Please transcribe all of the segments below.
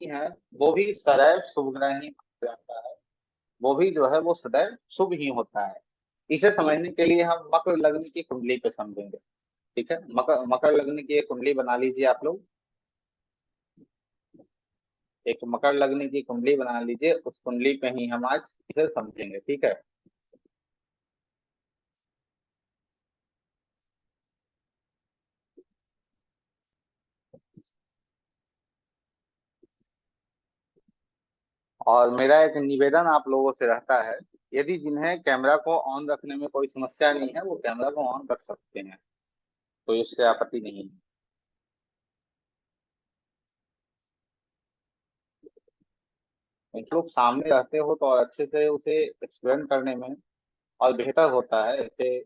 स्वामी है वो भी सदैव शुभ ग्रह ही माना जाता है, वो भी जो है वो सदैव शुभ ही होता है। इसे समझने के लिए हम मकर लग्न की कुंडली पे समझेंगे। ठीक है, मकर मकर लग्न की एक कुंडली बना लीजिए आप लोग। एक मकर लग्न की कुंडली बना लीजिए, उस कुंडली पे ही हम आज इसे समझेंगे। ठीक है, और मेरा एक निवेदन आप लोगों से रहता है, यदि जिन्हें कैमरा को ऑन रखने में कोई समस्या नहीं है वो कैमरा को ऑन रख सकते हैं, कोई उससे आपत्ति नहीं है। कुछ लोग सामने रहते हो तो और अच्छे से उसे एक्सप्लेन करने में और बेहतर होता है ऐसे।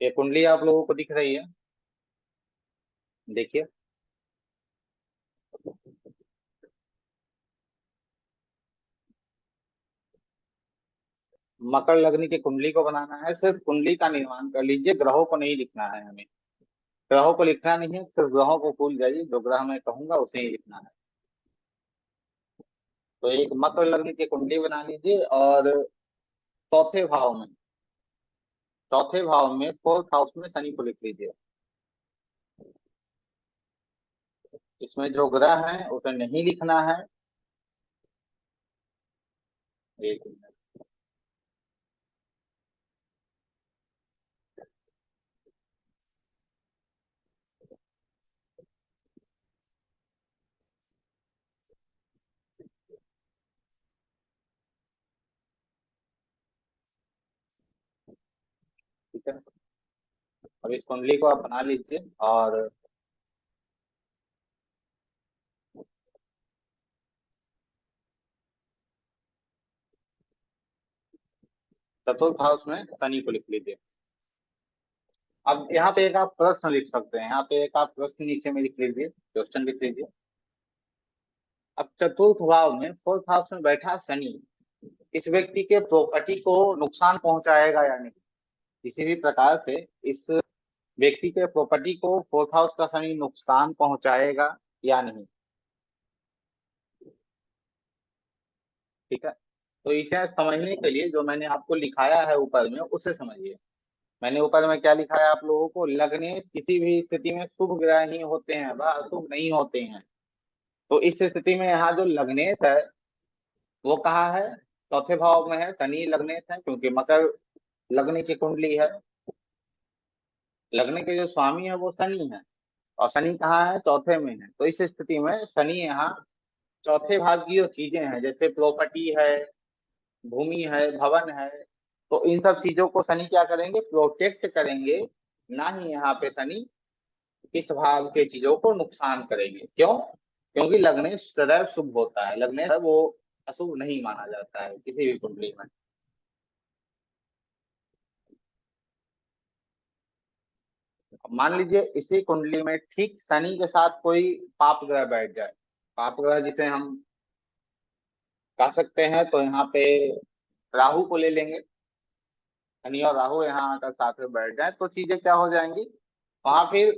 ये कुंडली आप लोगों को दिख रही है, देखिए। मकर लग्न की कुंडली को बनाना है, सिर्फ कुंडली का निर्माण कर लीजिए, ग्रहों को नहीं लिखना है हमें। ग्रहों को लिखना नहीं है, सिर्फ ग्रहों को भूल जाइए, जो ग्रह मैं कहूंगा उसे ही लिखना है। तो एक मकर लग्न की कुंडली बना लीजिए और चौथे भाव में, चौथे भाव में फोर्थ हाउस में शनि को लिख लीजिए। इसमें जो ग्रह है उसे नहीं लिखना है। एक मिनट, ठीक है। अब इस कुंडली को आप बना लीजिए और चतुर्थ हाउस में शनि को लिख लीजिए। अब यहाँ पे एक आप प्रश्न लिख सकते हैं, यहाँ पे एक आप प्रश्न नीचे में लिख लीजिए, क्वेश्चन लिख लीजिए। अब चतुर्थ भाव में फोर्थ हाउस में बैठा शनि इस व्यक्ति के प्रॉपर्टी को नुकसान पहुंचाएगा या नहीं, किसी भी प्रकार से इस व्यक्ति के प्रॉपर्टी को फोर्थ हाउस का शनि नुकसान पहुंचाएगा या नहीं। ठीक है, तो इसे समझने के लिए जो मैंने आपको लिखाया है ऊपर में उसे समझिए। मैंने ऊपर में क्या लिखा है आप लोगों को, लग्ने किसी भी स्थिति में शुभ ग्रह ही होते हैं, वह अशुभ नहीं होते हैं। तो इस स्थिति में यहाँ जो लग्नेश है वो कहाँ है, चौथे भाव में है, शनि लग्नेश है, क्योंकि मकर लग्न की कुंडली है। लग्न के जो स्वामी है वो शनि है, और शनि कहाँ है, चौथे में है। तो इस स्थिति में शनि यहाँ चौथे भाव की जो चीजें हैं जैसे प्रॉपर्टी है, भूमि है, भवन है, तो इन सब चीजों को शनि क्या करेंगे, प्रोटेक्ट करेंगे। ना ही यहाँ पे शनि इस भाव के चीजों को नुकसान करेंगे। क्यों? क्योंकि लग्नेश सदैव शुभ होता है, लग्नेश वो अशुभ नहीं माना जाता है किसी भी कुंडली में। मान लीजिए इसी कुंडली में ठीक शनि के साथ कोई पाप ग्रह बैठ जाए, पाप ग्रह जिसे हम कह सकते हैं, तो यहाँ पे राहु को ले लेंगे। शनि और राहु यहाँ आकर साथ में बैठ जाए तो चीजें क्या हो जाएंगी, वहां फिर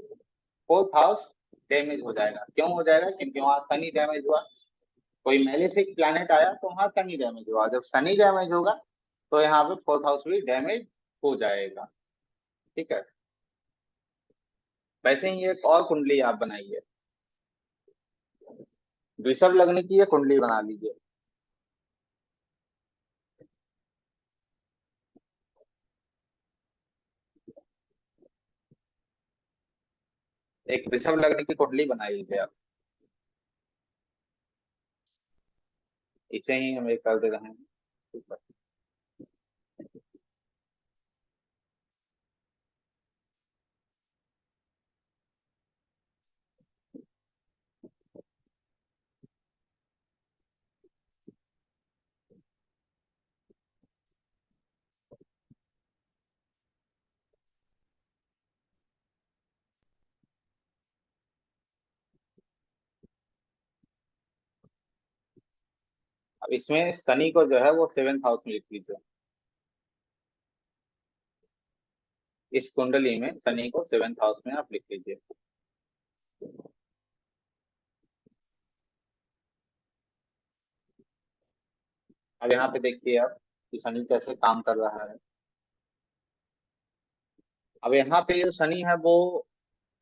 फोर्थ हाउस डैमेज हो जाएगा। क्यों हो जाएगा? क्योंकि वहां शनि डैमेज हुआ, कोई मेलेफिक प्लैनेट आया तो वहां शनि डैमेज हुआ। जब शनि डैमेज होगा तो यहाँ पे फोर्थ हाउस भी डैमेज हो जाएगा। ठीक है, वैसे ही एक और कुंडली आप बनाइए, वृषभ लग्न की ये कुंडली बना लीजिए। एक वृषभ लग्न की कुंडली बना लीजिए आप, इसे ही हम एक कर दे रहे हैं। ठीक है। अब इसमें शनि को जो है वो 7th हाउस में लिख लीजिए। इस कुंडली में शनि को 7th हाउस में आप लिख लीजिए। अब यहाँ पे देखिए आप कि शनि कैसे काम कर रहा है। अब यहाँ पे जो शनि है वो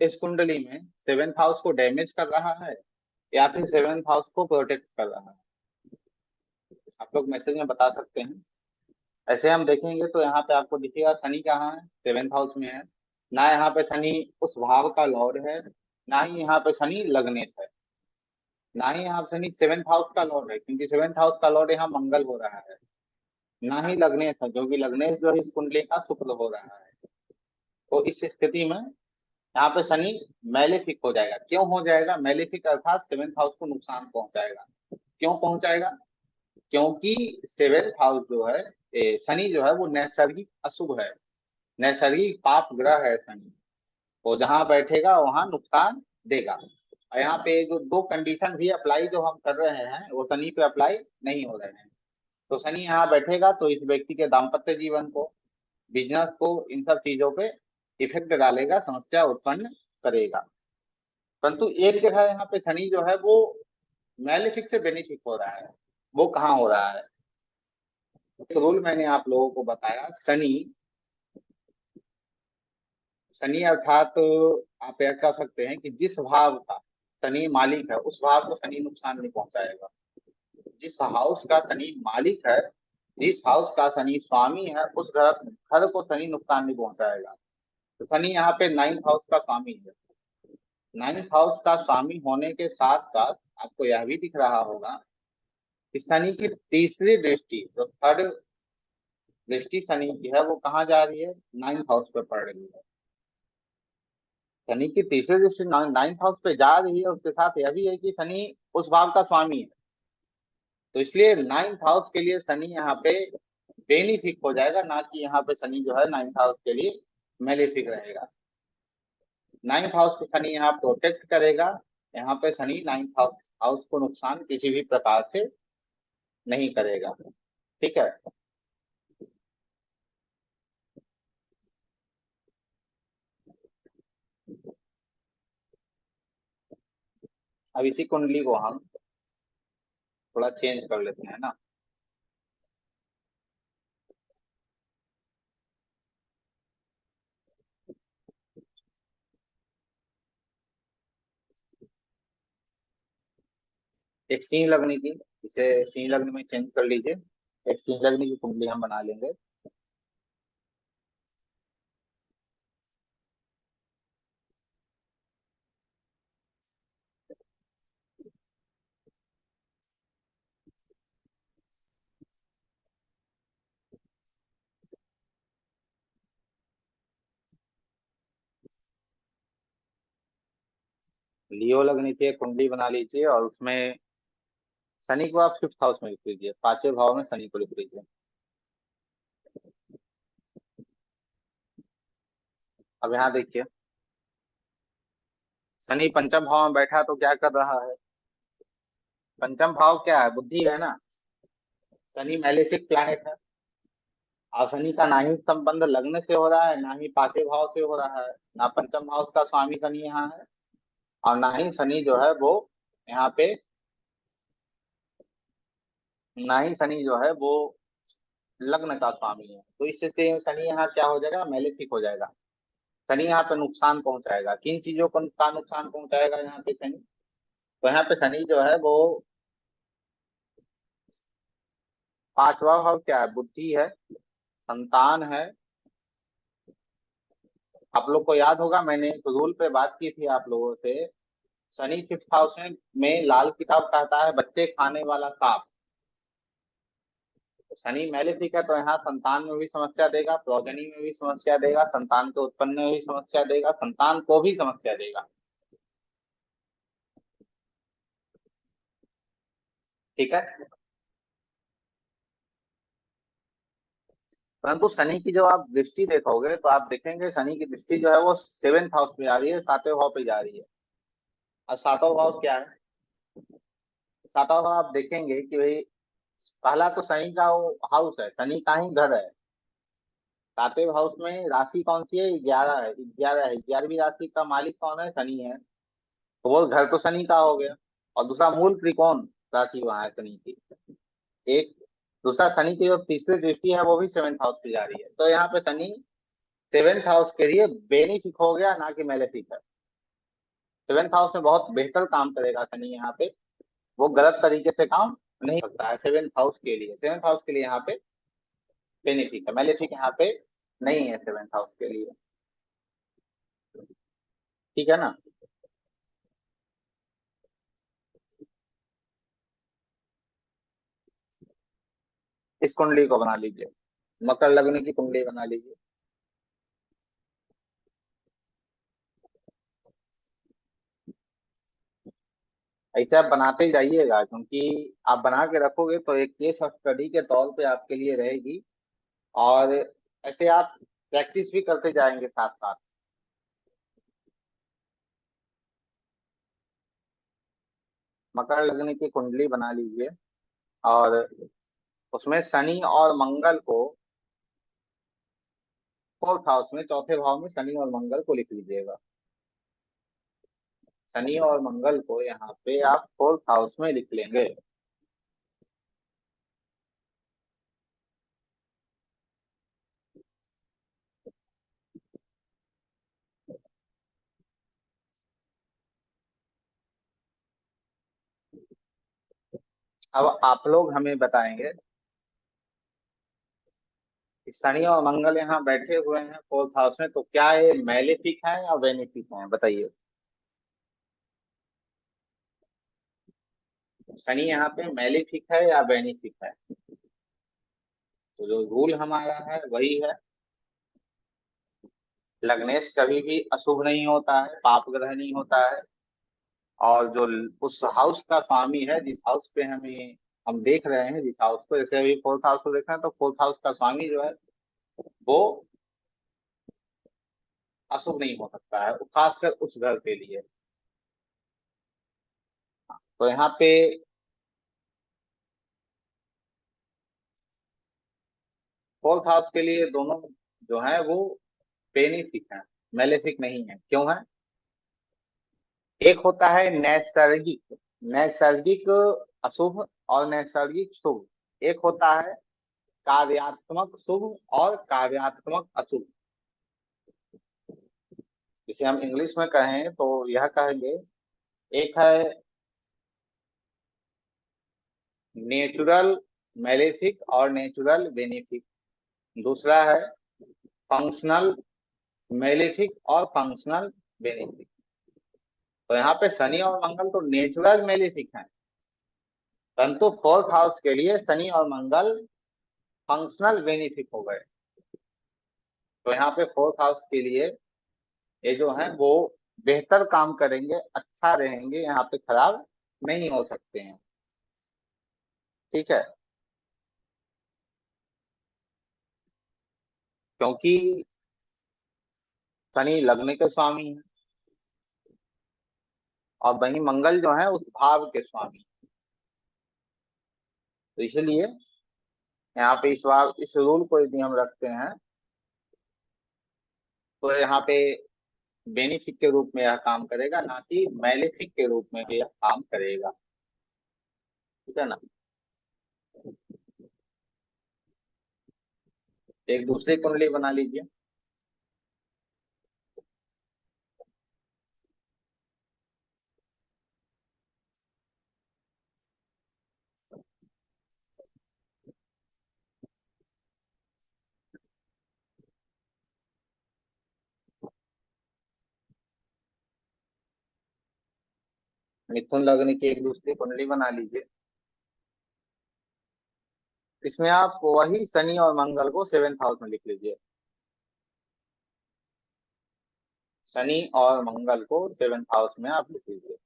इस कुंडली में 7th हाउस को डैमेज कर रहा है या फिर 7th हाउस को प्रोटेक्ट कर रहा है, आप लोग मैसेज में बता सकते हैं। ऐसे हम देखेंगे तो यहाँ पे आपको दिखेगा शनि कहाँ है, 7th हाउस में है। ना यहाँ पे शनि उस भाव का लॉर्ड है, ना ही यहाँ पे शनि लग्नेश है, ना ही यहाँ पे शनि 7th हाउस का लॉर्ड है, क्योंकि 7th हाउस का लॉर्ड यहाँ मंगल हो रहा है। ना ही लग्नेश है, क्योंकि लग्नेश जो है इस कुंडली का शुक्र हो रहा है। तो इस स्थिति में यहाँ पे शनि मैलेफिक हो जाएगा। क्यों हो जाएगा मैलेफिक, अर्थात 7th हाउस को नुकसान पहुंचाएगा। क्यों पहुंचाएगा? क्योंकि 7th हाउस जो है, शनि जो है वो नैसर्गिक अशुभ है, नैसर्गिक पाप ग्रह है शनि। वो जहां बैठेगा वहां नुकसान देगा। और यहाँ पे जो दो कंडीशन भी अप्लाई जो हम कर रहे हैं वो शनि पे अप्लाई नहीं हो रहे हैं। तो शनि यहाँ बैठेगा तो इस व्यक्ति के दाम्पत्य जीवन को, बिजनेस को, इन सब चीजों पे इफेक्ट डालेगा, समस्या उत्पन्न करेगा। परंतु एक जगह यहाँ पे शनि जो है वो मैलेफिक से बेनिफिट हो रहा है। वो कहाँ हो रहा है? एक रूल मैंने आप लोगों को बताया, शनि, शनि अर्थात आप यह कह सकते हैं कि जिस भाव का शनि मालिक है उस भाव को शनि नुकसान नहीं पहुंचाएगा। जिस हाउस का शनि मालिक है, जिस हाउस का शनि स्वामी है, उस घर घर को शनि नुकसान नहीं पहुंचाएगा। तो शनि यहाँ पे 9th हाउस का स्वामी है। 9th हाउस का स्वामी होने के साथ साथ आपको यह भी दिख रहा होगा कि शनि की तीसरी दृष्टि, जो थर्ड दृष्टि शनि की है, वो कहाँ जा रही है? 9th हाउस पे पड़ रही है। शनि की तीसरी दृष्टि 9th हाउस पे जा रही है, उसके साथ यह भी है कि शनि उस भाव का स्वामी है। तो इसलिए 9th हाउस के लिए शनि यहाँ पे बेनिफिक हो जाएगा, ना कि यहाँ पे शनि जो है 9th हाउस के लिए मेलेफिक रहेगा। 9th हाउस को शनि यहाँ प्रोटेक्ट करेगा। यहाँ पे शनि 9th हाउस हाउस को नुकसान किसी भी प्रकार से नहीं करेगा। ठीक है। अब इसी कुंडली को हम थोड़ा चेंज कर लेते हैं ना। एक सिंह लग्न की, इसे सिंह लग्न में चेंज कर लीजिए। एक सिंह लग्न की कुंडली हम बना लेंगे। लियो लग्न की एक कुंडली बना लीजिए और उसमें शनि को आप 5th हाउस में लिख लीजिए, 5वें भाव में शनि को लिख लीजिए। अब यहाँ देखिए, शनि पंचम भाव में बैठा तो क्या कर रहा है? पंचम भाव क्या है? बुद्धि है ना। शनि मैलेफिक प्लैनेट है। और शनि का ना ही संबंध लग्न से हो रहा है, ना ही 5वें भाव से हो रहा है, ना पंचम भाव का स्वामी शनि यहाँ है, और ना ही शनि जो है वो यहाँ पे, ना ही शनि जो है वो लग्न का स्वामी है। तो इस स्थिति में शनि यहाँ क्या हो जाएगा? मैलेफिक हो जाएगा। शनि यहाँ पे नुकसान पहुंचाएगा। किन चीजों का नुकसान पहुंचाएगा यहाँ पे शनि? तो यहाँ पे शनि जो है वो 5वां भाव क्या है? बुद्धि है, संतान है। आप लोग को याद होगा मैंने एक रूल पे बात की थी आप लोगों से, शनि 5th हाउस में लाल किताब कहता है बच्चे खाने वाला सांप। तो शनि मैलेफिक है तो यहाँ संतान में भी समस्या देगा, प्रोजनी में भी समस्या देगा, संतान के उत्पन्न में भी समस्या देगा, संतान को भी समस्या देगा। ठीक है। परंतु शनि की जो आप दृष्टि देखोगे तो आप देखेंगे शनि की दृष्टि जो है वो 7th हाउस पे जा रही है, 7वें भाव पे जा रही है। और 7वां भाव क्या है? 7वां भाव आप देखेंगे कि भाई पहला तो शनि का वो हाउस है, शनि का ही घर है। सातवें हाउस में राशि कौन सी है? 11 है, 11 है। 11वीं राशि का मालिक कौन है? शनि है। तो वो घर तो शनि का हो गया। और दूसरा मूल त्रिकोण राशि वहां है शनि की। एक दूसरा शनि की जो तीसरी दृष्टि है वो भी सेवेंथ हाउस पे जा रही है, तो यहाँ पे शनि सेवेंथ हाउस के लिए बेनिफिक हो गया, ना कि मेलेफिक है। सेवेंथ हाउस में बहुत बेहतर काम करेगा शनि यहाँ पे। वो गलत तरीके से काम नहीं करता है सेवेंथ हाउस के लिए। सेवेंथ हाउस के लिए यहाँ पे बेनिफिक है, मेलेफिक यहाँ पे नहीं है सेवेंथ हाउस के लिए। ठीक है ना? इस कुंडली को बना लीजिए, मकर लग्न की कुंडली बना लीजिए। ऐसे आप बनाते जाइएगा, क्योंकि आप बना के रखोगे तो एक केस स्टडी के तौर पे आपके लिए रहेगी। और ऐसे आप प्रैक्टिस भी करते जाएंगे साथ साथ। मकर लग्न की कुंडली बना लीजिए, और उसमें शनि और मंगल को फोर्थ हाउस में, चौथे भाव में शनि और मंगल को लिख लीजिएगा। शनि और मंगल को यहाँ पे आप फोर्थ हाउस में लिख लेंगे। अब आप लोग हमें बताएंगे कि शनि और मंगल यहाँ बैठे हुए हैं फोर्थ हाउस में, तो क्या ये मैलेफिक है या बेनिफिक है? बताइए। शनि यहाँ पे मैलेफिक है या बेनिफिक है? तो जो रूल हमारा है वही है, लग्नेश कभी भी अशुभ नहीं होता है, पाप ग्रह नहीं होता है। और जो उस हाउस का स्वामी है, जिस हाउस पे हम देख रहे हैं, जिस हाउस को, जैसे अभी फोर्थ हाउस को देख रहे हैं, तो फोर्थ हाउस का स्वामी जो है वो अशुभ नहीं हो सकता है, खासकर उस घर के लिए। तो यहाँ पे फोर्थ हाउस के लिए दोनों जो है वो बेनिफिक है, मेलेफिक नहीं है। क्यों है? एक होता है नैसर्गिक, नैसर्गिक अशुभ और नैसर्गिक शुभ। एक होता है कार्यात्मक शुभ और कार्यात्मक अशुभ। जिसे हम इंग्लिश में कहें तो यह कहेंगे, एक है नेचुरल मेलेफिक और नेचुरल बेनिफिक। दूसरा है फंक्शनल मेलेफिक और फंक्शनल बेनिफिक। तो यहाँ पे शनि और मंगल तो नेचुरल मेलेफिक हैं, परंतु फोर्थ हाउस के लिए शनि और मंगल फंक्शनल बेनिफिक हो गए। तो यहाँ पे फोर्थ हाउस के लिए ये जो है वो बेहतर काम करेंगे, अच्छा रहेंगे, यहाँ पे खराब नहीं हो सकते हैं। ठीक है? क्योंकि शनि लग्न के स्वामी है, और वही मंगल जो है उस भाव के स्वामी। तो इसलिए यहाँ पे इस रूल को यदि हम रखते हैं, तो यहाँ पे बेनिफिक के रूप में यह काम करेगा, ना कि मैलेफिक के रूप में यह काम करेगा। ठीक है ना? एक दूसरी कुंडली बना लीजिए। मिथुन लग्न की एक दूसरी कुंडली बना लीजिए। इसमें आप वही शनि और मंगल को सेवेंथ हाउस में लिख लीजिए। शनि और मंगल को सेवेंथ हाउस में आप लिख लीजिए।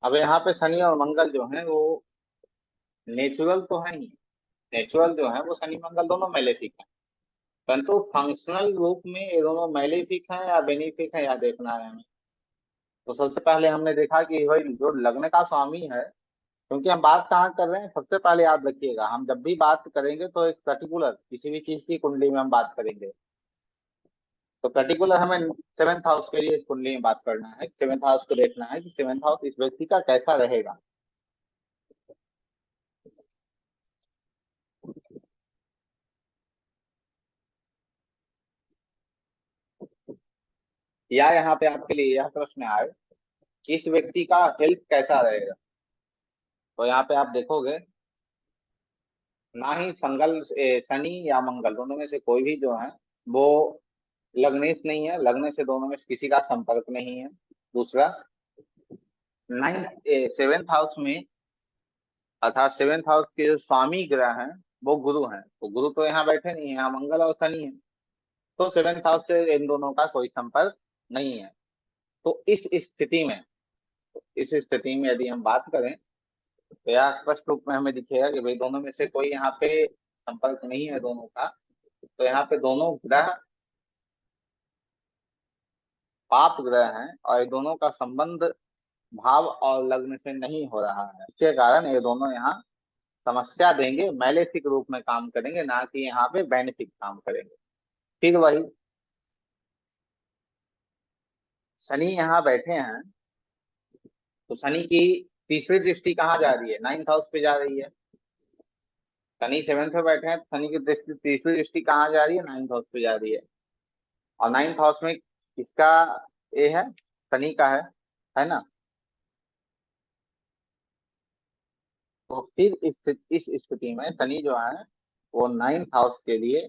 अब यहाँ पे शनि और मंगल जो है वो नेचुरल तो है ही, नेचुरल जो है वो शनि मंगल दोनों मेलेफिक है, परंतु फंक्शनल रूप में ये दोनों मेलेफिक है या बेनिफिक है, या देखना है हमें। तो सबसे पहले हमने देखा कि भाई जो लग्न का स्वामी है, क्योंकि हम बात कहाँ कर रहे हैं, सबसे पहले याद रखिएगा, हम जब भी बात करेंगे तो एक पर्टिकुलर किसी भी चीज की कुंडली में हम बात करेंगे, तो पर्टिकुलर हमें सेवेंथ हाउस के लिए कुंडली में बात करना है, सेवेंथ हाउस को देखना है कि सेवेंथ हाउस इस व्यक्ति का कैसा रहेगा। या यहाँ पे आपके लिए यह प्रश्न आए कि इस व्यक्ति का हेल्थ कैसा रहेगा, तो यहाँ पे आप देखोगे ना ही शनि या मंगल दोनों में से कोई भी जो है वो लग्नेश नहीं है, लग्न से दोनों में से किसी का संपर्क नहीं है। दूसरा, नाइन्थ सेवेंथ हाउस में, अर्थात सेवेंथ हाउस के जो स्वामी ग्रह हैं वो गुरु हैं, तो गुरु तो यहाँ बैठे नहीं है, यहाँ मंगल और शनि है, तो सेवेंथ हाउस से इन दोनों का कोई संपर्क नहीं है। तो इस स्थिति में यदि हम बात करें तो यह स्पष्ट रूप में हमें दिखेगा कि भाई दोनों में से कोई यहाँ पे संपर्क नहीं है दोनों का, तो यहाँ पे दोनों ग्रह पाप ग्रह हैं और ये दोनों का संबंध भाव और लग्न से नहीं हो रहा है, इसके कारण ये दोनों यहाँ समस्या देंगे, मैलेफिक रूप में काम करेंगे, ना कि यहाँ पे बेनिफिक काम करेंगे। फिर वही शनि यहाँ बैठे हैं, तो शनि की तीसरी दृष्टि कहाँ जा रही है, नाइन्थ हाउस पे जा रही है। शनि सेवेंथ में बैठे हैं, तो शनि की दृष्टि तीसरी दृष्टि कहाँ जा रही है, नाइन्थ हाउस पे जा रही है। और नाइन्थ हाउस में किसका ये है, शनि का है ना। तो फिर इस स्थिति में शनि जो है वो नाइन्थ हाउस के लिए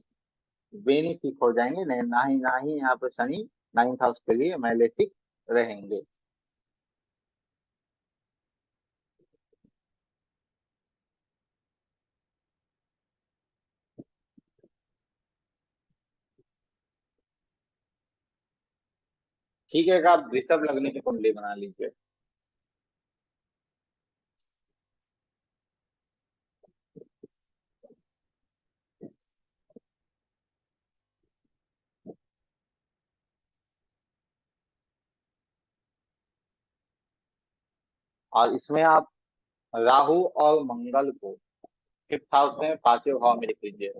बेनिफिक हो जाएंगे, नहीं ना ही यहाँ पे शनि नाइन्थ हाउस के लिए मैलेफिक रहेंगे। ठीक है, आप वृषभ लग्न की कुंडली बना लीजिए। और इसमें आप राहु और मंगल को फिफ्थ हाउस में पांचवें भाव में लिख लीजिए।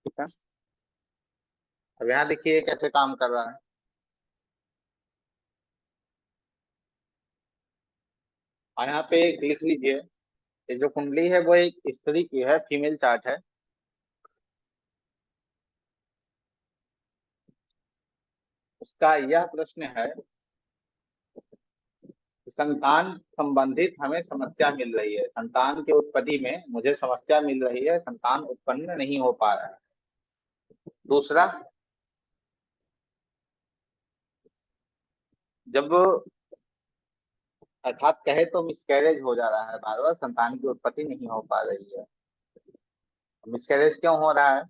ठीक है, अब यहाँ देखिए कैसे काम कर रहा है। और यहाँ पे एक लिख लीजिए, ये जो कुंडली है वो एक स्त्री की है, फीमेल चार्ट है। उसका यह प्रश्न है कि संतान संबंधित हमें समस्या मिल रही है, संतान की उत्पत्ति में मुझे समस्या मिल रही है, संतान उत्पन्न नहीं हो पा रहा है। दूसरा, जब अर्थात कहे तो मिसकैरेज हो जा रहा है, बार बार संतान की उत्पत्ति नहीं हो पा रही है। मिसकैरेज क्यों हो रहा है,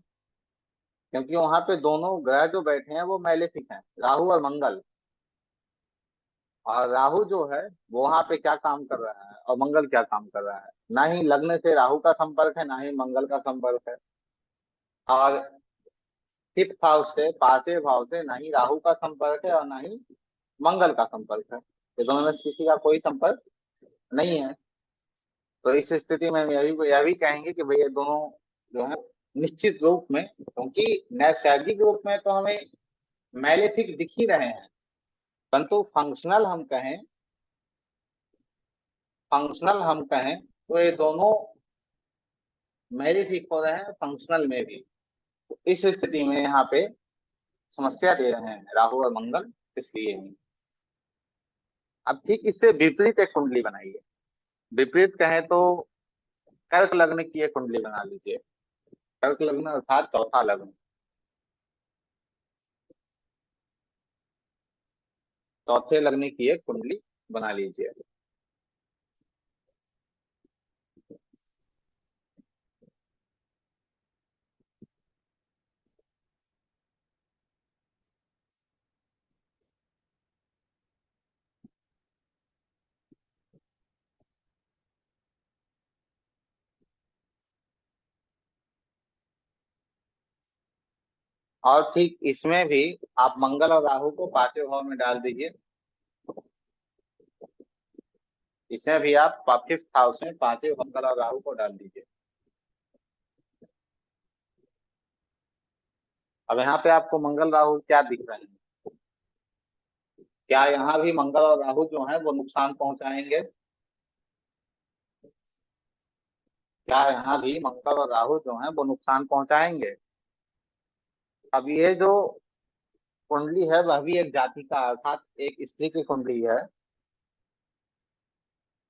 क्योंकि वहां पे दोनों ग्रह जो बैठे हैं वो मैलेफिक हैं, राहु और मंगल। और राहु जो है वो वहां पे क्या काम कर रहा है और मंगल क्या काम कर रहा है, ना ही लग्न से राहु का संपर्क है, ना ही मंगल का संपर्क है। और फिफ्थ हाउस से पांचवें भाव से ना ही राहु का संपर्क है और ना ही मंगल का संपर्क है, ये दोनों में से किसी का कोई संपर्क नहीं है। तो इस स्थिति में हम यह भी कहेंगे कि भैया दोनों जो है निश्चित रूप में, क्योंकि नैसर्गिक रूप में तो हमें मैलेफिक दिख ही रहे हैं, परंतु फंक्शनल हम कहें तो ये दोनों मैलेफिक हो रहे हैं फंक्शनल में भी। तो इस स्थिति में यहाँ पे समस्या दे रहे हैं राहु और मंगल, इसलिए अब ठीक इससे विपरीत एक कुंडली बनाइए। विपरीत कहें तो कर्क लग्न की एक कुंडली बना लीजिए। कर्क लग्न अर्थात चौथा लग्न। चौथे लग्न की एक कुंडली बना लीजिए। और ठीक इसमें भी आप मंगल और राहु को पांचवें भाव में डाल दीजिए। इसमें भी आप फिफ्थ हाउस में पांचवें मंगल और राहु को डाल दीजिए। अब यहाँ पे आपको मंगल राहु क्या दिख रहे हैं? क्या यहाँ भी मंगल और राहु जो है वो नुकसान पहुंचाएंगे? क्या यहाँ भी मंगल और राहु जो है वो नुकसान पहुंचाएंगे? अब ये जो कुंडली है वह भी एक जाति का अर्थात एक स्त्री की कुंडली है,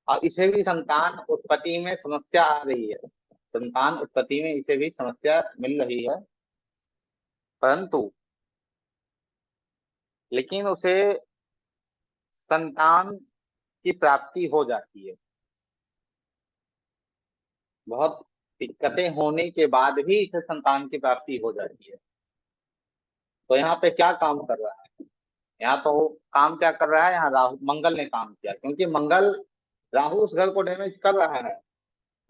और इसे भी संतान उत्पत्ति में समस्या आ रही है। संतान उत्पत्ति में इसे भी समस्या मिल रही है, परंतु लेकिन उसे संतान की प्राप्ति हो जाती है। बहुत दिक्कतें होने के बाद भी इसे संतान की प्राप्ति हो जाती है। तो यहाँ पे क्या काम कर रहा है? यहाँ तो काम क्या कर रहा है, यहाँ राहु मंगल ने काम किया, क्योंकि मंगल राहु उस घर को डैमेज कर रहा है,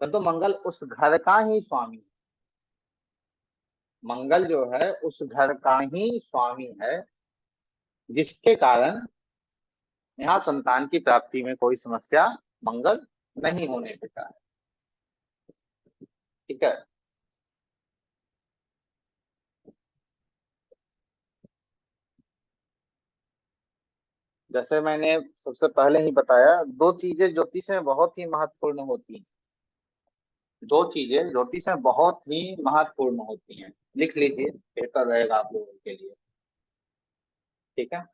परंतु तो मंगल उस घर का ही स्वामी है। मंगल जो है उस घर का ही स्वामी है, जिसके कारण यहाँ संतान की प्राप्ति में कोई समस्या मंगल नहीं होने देता है। ठीक है। जैसे मैंने सबसे पहले ही बताया, दो चीजें ज्योतिष में बहुत ही महत्वपूर्ण होती हैं। दो चीजें ज्योतिष में बहुत ही महत्वपूर्ण होती हैं। लिख लीजिए, बेहतर रहेगा आप लोगों के लिए। ठीक है।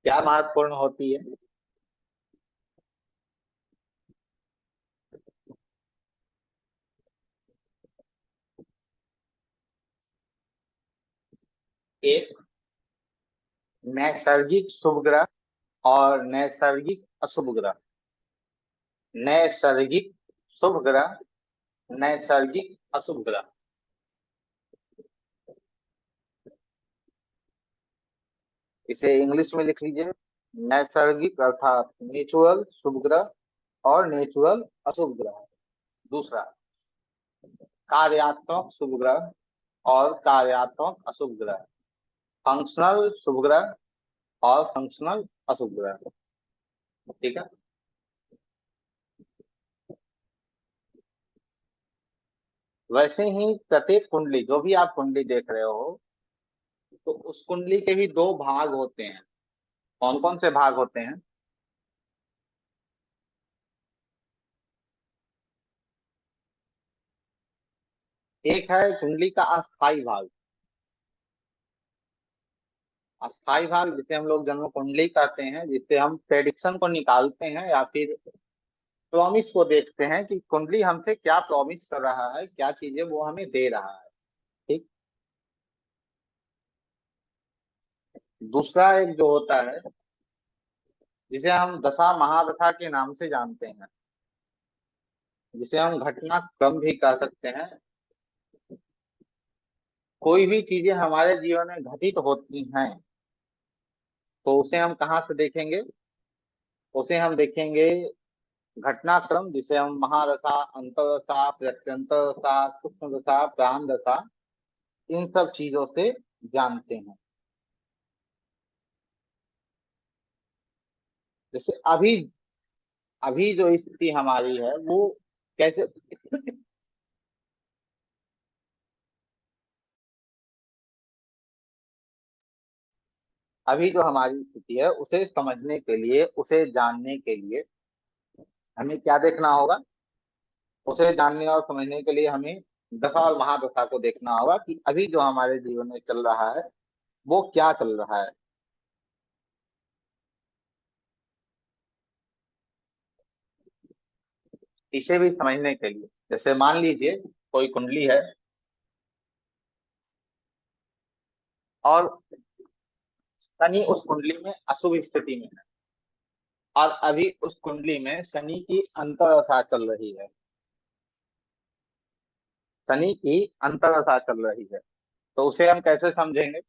क्या महत्वपूर्ण होती है? एक, नैसर्गिक शुभ ग्रह और नैसर्गिक अशुभ ग्रह। नैसर्गिक शुभ ग्रह, नैसर्गिक अशुभ ग्रह। इसे इंग्लिश में लिख लीजिए। नैसर्गिक अर्थात नेचुरल शुभ ग्रह और नेचुरल अशुभ ग्रह। दूसरा, कार्यात्मक शुभ ग्रह और कार्यात्मक अशुभ ग्रह। फंक्शनल शुभ ग्रह और फंक्शनल अशुभ ग्रह। ठीक है। वैसे ही प्रत्येक कुंडली, जो भी आप कुंडली देख रहे हो, तो उस कुंडली के भी दो भाग होते हैं। कौन कौन से भाग होते हैं? एक है कुंडली का अस्थाई भाग। अस्थाई भाग जिसे हम लोग जन्म कुंडली कहते हैं, जिससे हम प्रेडिक्शन को निकालते हैं या फिर प्रॉमिस को देखते हैं कि कुंडली हमसे क्या प्रॉमिस कर रहा है, क्या चीजें वो हमें दे रहा है। ठीक। दूसरा एक जो होता है, जिसे हम दशा महादशा के नाम से जानते हैं, जिसे हम घटनाक्रम भी कह सकते हैं। कोई भी चीजें हमारे जीवन में घटित होती हैं, तो उसे हम कहाँ से देखेंगे? उसे हम देखेंगे घटनाक्रम, जिसे हम महादशा, अंतरदशा, प्रत्यंतर दशा, सूक्ष्म दशा, प्राण दशा, इन सब चीजों से जानते हैं। जैसे अभी अभी जो स्थिति हमारी है वो कैसे अभी जो हमारी स्थिति है उसे समझने के लिए, उसे जानने के लिए हमें क्या देखना होगा? उसे जानने और समझने के लिए हमें दशा और महादशा को देखना होगा कि अभी जो हमारे जीवन में चल रहा है वो क्या चल रहा है। इसे भी समझने के लिए, जैसे मान लीजिए कोई कुंडली है और शनि उस कुंडली में अशुभ स्थिति में है, और अभी उस कुंडली में शनि की अंतर्दशा चल रही है। शनि की अंतर्दशा चल रही है, तो उसे हम कैसे समझेंगे?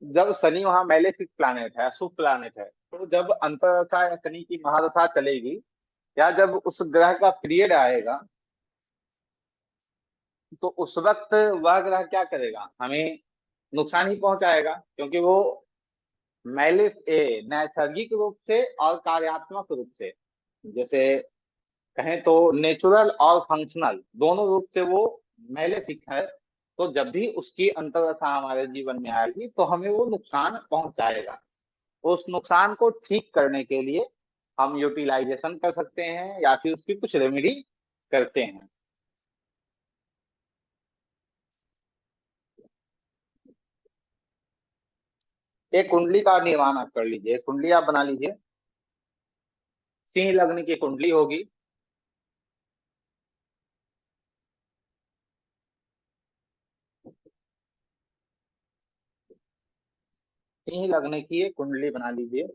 जब शनि वहां मैलेफिक प्लैनेट है, अशुभ प्लैनेट है, तो जब अंतर्दशा या शनि की महादशा चलेगी, या जब उस ग्रह का पीरियड आएगा, तो उस वक्त वह ग्रह क्या करेगा? हमें नुकसान ही पहुंचाएगा, क्योंकि वो नैसर्गिक रूप से और कार्यात्मक रूप से, जैसे कहें तो नेचुरल और फंक्शनल दोनों रूप से वो मैलेफिक है। तो जब भी उसकी अंतर्दशा हमारे जीवन में आएगी तो हमें वो नुकसान पहुंचाएगा। उस नुकसान को ठीक करने के लिए हम यूटिलाइजेशन कर सकते हैं या फिर उसकी कुछ रेमेडी करते हैं। एक कुंडली का निर्माण आप कर लीजिए, एक कुंडली आप बना लीजिए। सिंह लग्न की कुंडली होगी। सिंह लग्न की एक कुंडली बना लीजिए।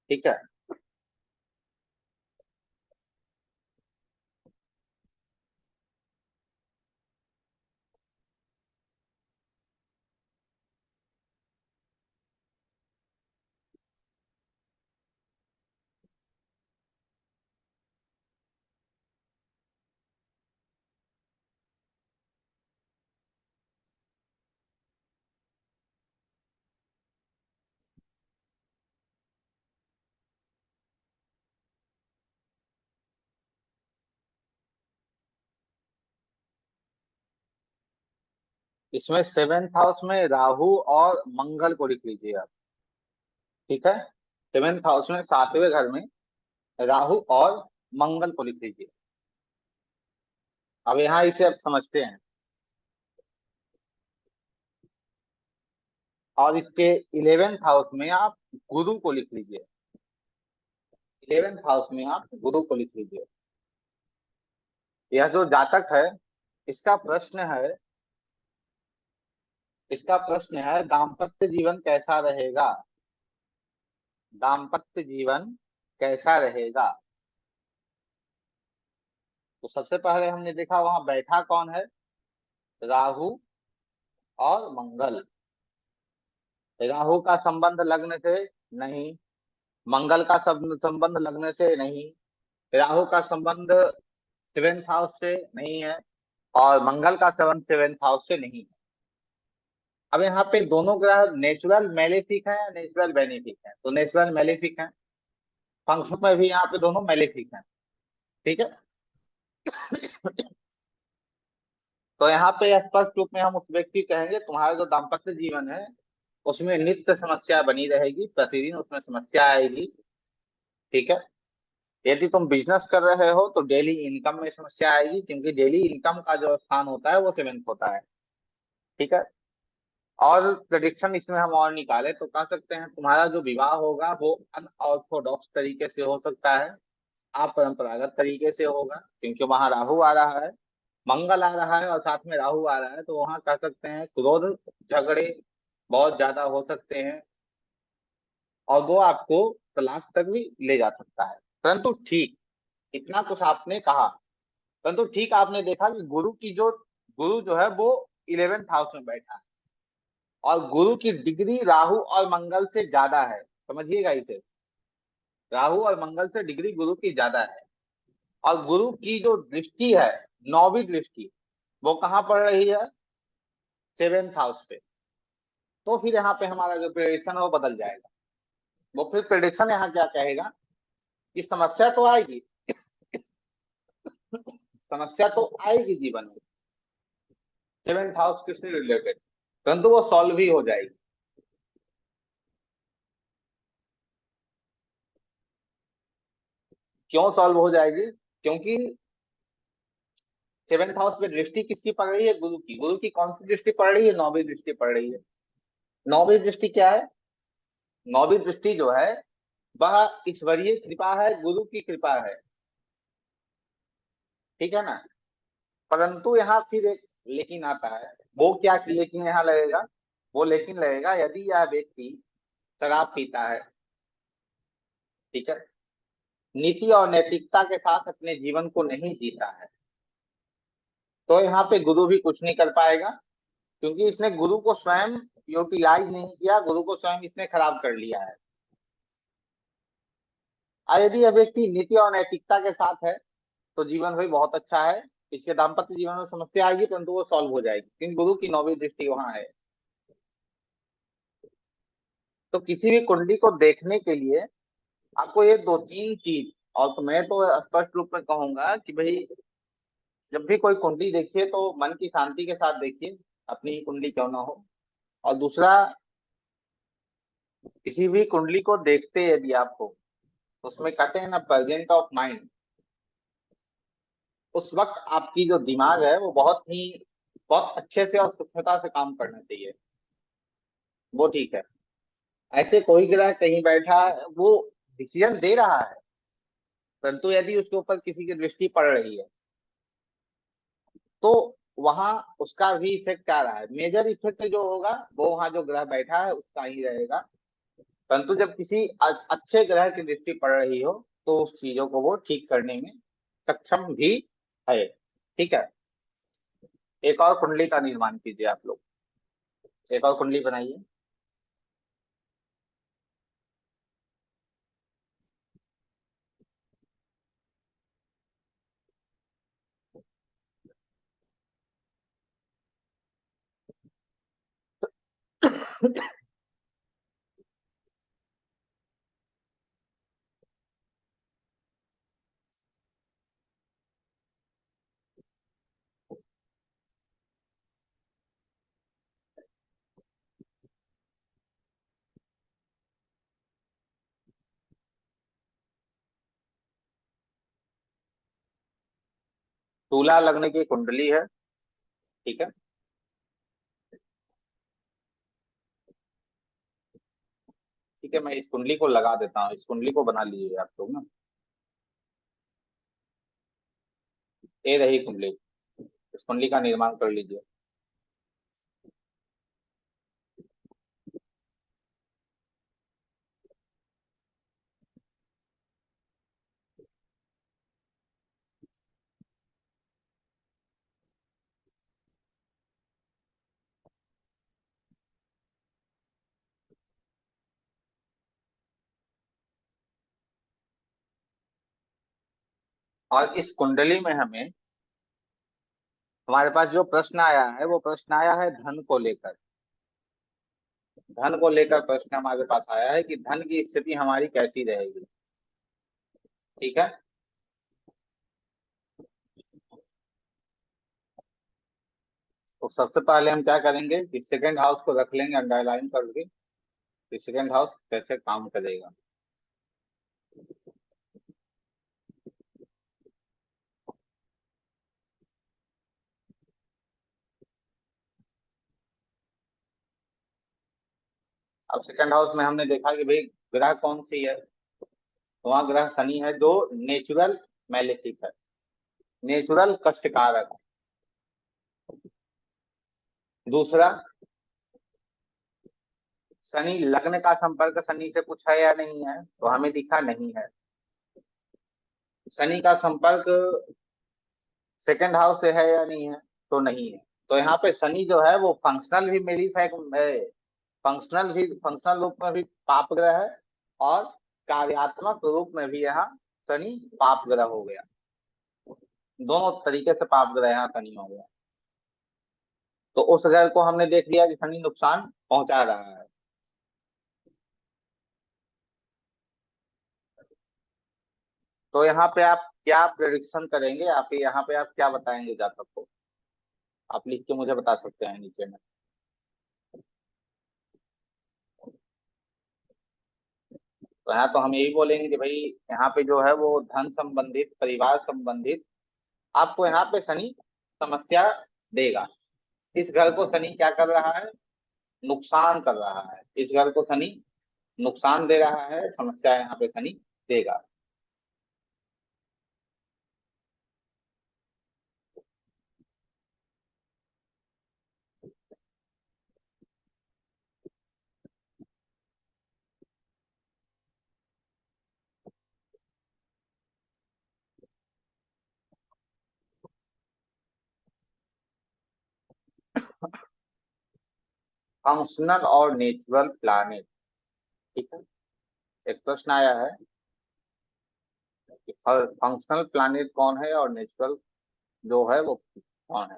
ठीक है। इसमें सेवेंथ हाउस में राहु और मंगल को लिख लीजिए आप। ठीक है। सेवेंथ हाउस में सातवें घर में राहु और मंगल को लिख लीजिए। अब यहाँ इसे आप समझते हैं। और इसके इलेवेंथ हाउस में आप गुरु को लिख लीजिए। इलेवेंथ हाउस में आप गुरु को लिख लीजिए। यह जो जातक है, इसका प्रश्न है, इसका प्रश्न है दाम्पत्य जीवन कैसा रहेगा? दाम्पत्य जीवन कैसा रहेगा? तो सबसे पहले हमने देखा वहां बैठा कौन है? राहु और मंगल। राहु का संबंध लग्न से नहीं, मंगल का संबंध लग्न से नहीं, राहु का संबंध सेवेंथ हाउस से नहीं है, और मंगल का संबंध सेवेंथ हाउस से नहीं है। अब यहाँ पे दोनों ग्रह नेचुरल मैलेफिक है या नेचुरल बेनिफिक है? तो नेचुरल मैलेफिक है। फंक्शन में भी यहाँ पे दोनों मैलेफिक है। ठीक है। तो यहाँ पे स्पष्ट रूप में हम उस व्यक्ति कहेंगे तुम्हारा जो दाम्पत्य जीवन है उसमें नित्य समस्या बनी रहेगी, प्रतिदिन उसमें समस्या आएगी। ठीक है। यदि तुम बिजनेस कर रहे हो तो डेली इनकम में समस्या आएगी, क्योंकि डेली इनकम का जो स्थान होता है वो सेवेंथ होता है। ठीक है। और प्रेडिक्शन इसमें हम और निकाले तो कह सकते हैं तुम्हारा जो विवाह होगा वो अनऑर्थोडॉक्स तरीके से हो सकता है, अपरंपरागत तरीके से होगा, क्योंकि वहां राहु आ रहा है, मंगल आ रहा है और साथ में राहु आ रहा है, तो वहां कह सकते हैं क्रोध, झगड़े बहुत ज्यादा हो सकते हैं, और वो आपको तलाक तक भी ले जा सकता है। परंतु ठीक, इतना कुछ आपने कहा, परंतु ठीक आपने देखा कि गुरु जो है वो इलेवेंथ हाउस में बैठा है, और गुरु की डिग्री राहु और मंगल से ज्यादा है। समझिएगा इसे, राहु और मंगल से डिग्री गुरु की ज्यादा है। और गुरु की जो दृष्टि है, नौवीं दृष्टि, वो कहाँ पड़ रही है? सेवेंथ हाउस पे। तो फिर यहाँ पे हमारा जो प्रेडिक्शन है वो बदल जाएगा। वो फिर प्रेडिक्शन यहाँ क्या कहेगा कि समस्या तो आएगी, समस्या तो आएगी जीवन में, 7th हाउस किससे रिलेटेड, परंतु वो सॉल्व भी हो जाएगी। क्यों सॉल्व हो जाएगी? क्योंकि 7th हाउस में दृष्टि किसकी पड़ रही है? गुरु की। गुरु की कौन सी दृष्टि पड़ रही है? 9वीं दृष्टि पड़ रही है। 9वीं दृष्टि क्या है? 9वीं दृष्टि जो है वह ईश्वरीय कृपा है, गुरु की कृपा है, ठीक है ना। परंतु यहाँ फिर एक लेकिन आता है। वो क्या लेकिन यहाँ लगेगा? वो लेकिन लगेगा यदि यह व्यक्ति शराब पीता है, ठीक है, नीति और नैतिकता के साथ अपने जीवन को नहीं जीता है, तो यहाँ पे गुरु भी कुछ नहीं कर पाएगा, क्योंकि इसने गुरु को स्वयं यूटिलाइज नहीं किया, गुरु को स्वयं इसने खराब कर लिया है। और यदि यह व्यक्ति नीति और नैतिकता के साथ है तो जीवन भी बहुत अच्छा है। इसके दाम्पत्य जीवन में समस्या आएगी परंतु वो सॉल्व हो जाएगी, क्योंकि गुरु की 9वीं दृष्टि वहां है। तो किसी भी कुंडली को देखने के लिए आपको ये दो तीन चीज, और तो मैं तो स्पष्ट रूप में कहूंगा कि भाई जब भी कोई कुंडली देखिए तो मन की शांति के साथ देखिए, अपनी ही कुंडली क्यों ना हो। और दूसरा, किसी भी कुंडली को देखते यदि आपको, उसमें कहते हैं ना प्रेजेंट ऑफ माइंड, उस वक्त आपकी जो दिमाग है वो बहुत अच्छे से और सूक्ष्मता से काम करना चाहिए, वो ठीक है। ऐसे कोई ग्रह कहीं बैठा है, वो डिसीजन दे रहा है, परंतु यदि उसके ऊपर किसी की दृष्टि पड़ रही है तो वहां उसका भी इफेक्ट आ रहा है। मेजर इफेक्ट जो होगा वो वहां जो ग्रह बैठा है उसका ही रहेगा, परंतु जब किसी अच्छे ग्रह की दृष्टि पड़ रही हो तो उस चीजों को वो ठीक करने में सक्षम भी है, ठीक है। एक और कुंडली का निर्माण कीजिए आप लोग, एक और कुंडली बनाइए। तुला लग्न की कुंडली है, ठीक है। ठीक है, मैं इस कुंडली को लगा देता हूँ, इस कुंडली को बना लीजिए आप लोग ना। ये रही कुंडली, इस कुंडली का निर्माण कर लीजिए। और इस कुंडली में हमारे पास जो प्रश्न आया है वो प्रश्न आया है धन को लेकर। धन को लेकर प्रश्न हमारे पास आया है कि धन की स्थिति हमारी कैसी रहेगी, ठीक है। तो सबसे पहले हम क्या करेंगे कि सेकंड हाउस को रख लेंगे अंडरलाइन करके, कि सेकंड हाउस कैसे काम करेगा। अब सेकंड हाउस में हमने देखा कि भाई ग्रह कौन सी है, तो वहां ग्रह शनि है जो नेचुरल मैलेफिक है, नेचुरल कष्टकारक है। दूसरा, शनि लग्न का संपर्क शनि से कुछ है या नहीं है, तो हमें दिखा नहीं है। शनि का संपर्क सेकंड हाउस से है या नहीं है, तो नहीं है। तो यहाँ पे शनि जो है वो फंक्शनल भी मेरी फंक्शनल रूप में भी पाप ग्रह है, और कार्यात्मक रूप में भी यहाँ शनि पाप ग्रह हो गया। दोनों तरीके से पाप ग्रह यहाँ शनि हो गया। तो उस ग्रह को हमने देख लिया कि शनि नुकसान पहुंचा रहा है। तो यहाँ पे आप क्या प्रेडिक्शन करेंगे, आप यहाँ पे आप क्या बताएंगे जातक को, आप लिख के मुझे बता सकते हैं नीचे में। तो यहाँ तो हम यही बोलेंगे कि भाई यहाँ पे जो है वो धन संबंधित, परिवार संबंधित आपको यहाँ पे शनि समस्या देगा। इस घर को शनि क्या कर रहा है, नुकसान कर रहा है। इस घर को शनि नुकसान दे रहा है, समस्या यहाँ पे शनि देगा। फंक्शनल और नेचुरल प्लानिट, ठीक है। एक प्रश्न आया है कि फंक्शनल प्लानिट कौन है और नेचुरल जो है वो कौन है।